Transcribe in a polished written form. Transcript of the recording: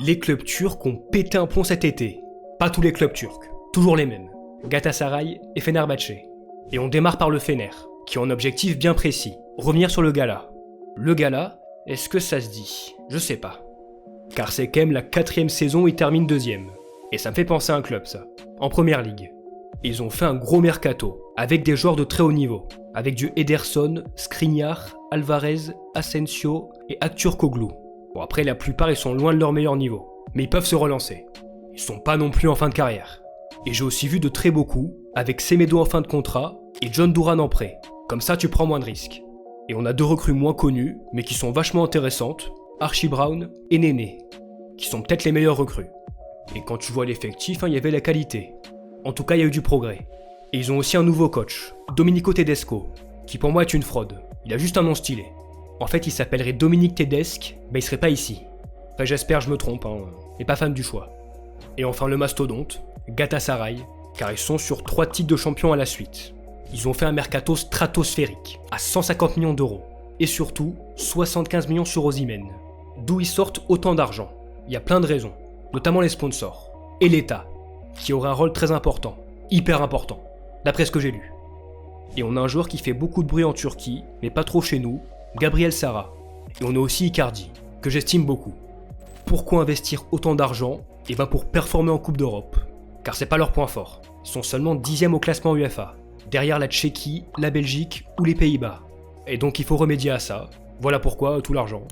Les clubs turcs ont pété un plomb cet été. Pas tous les clubs turcs, toujours les mêmes. Galatasaray et Fenerbahçe. Et on démarre par le Fener, qui a un objectif bien précis, revenir sur le gala. Le gala, est-ce que ça se dit? Je sais pas. Car c'est quand même la 4ème saison où ils terminent 2ème. Et ça me fait penser à un club ça, en première ligue. Ils ont fait un gros mercato, avec des joueurs de très haut niveau, avec du Ederson, Skriniar, Alvarez, Asensio et Aktürkoğlu. Bon après la plupart ils sont loin de leur meilleur niveau, mais ils peuvent se relancer. Ils sont pas non plus en fin de carrière. Et j'ai aussi vu de très beaux coups, avec Semedo en fin de contrat et John Duran en prêt. Comme ça tu prends moins de risques. Et on a deux recrues moins connues, mais qui sont vachement intéressantes, Archie Brown et Néné, qui sont peut-être les meilleurs recrues. Et quand tu vois l'effectif, il y avait la qualité. En tout cas, il y a eu du progrès. Et ils ont aussi un nouveau coach, Domenico Tedesco, qui pour moi est une fraude. Il a juste un nom stylé. En fait, il s'appellerait Dominique Tedesque, il serait pas ici. Enfin, j'espère je me trompe, mais pas fan du choix. Et enfin le mastodonte, Galatasaray, car ils sont sur 3 titres de champion à la suite. Ils ont fait un mercato stratosphérique, à 150 millions d'euros. Et surtout, 75 millions sur Osimhen. D'où ils sortent autant d'argent? Il y a plein de raisons, notamment les sponsors. Et l'État, qui aurait un rôle très important, hyper important, d'après ce que j'ai lu. Et on a un joueur qui fait beaucoup de bruit en Turquie, mais pas trop chez nous, Gabriel Sara. Et on a aussi Icardi, que j'estime beaucoup. Pourquoi investir autant d'argent? Et ben pour performer en Coupe d'Europe. Car c'est pas leur point fort. Ils sont seulement 10e au classement UEFA, derrière la Tchéquie, la Belgique ou les Pays-Bas. Et donc il faut remédier à ça. Voilà pourquoi tout l'argent.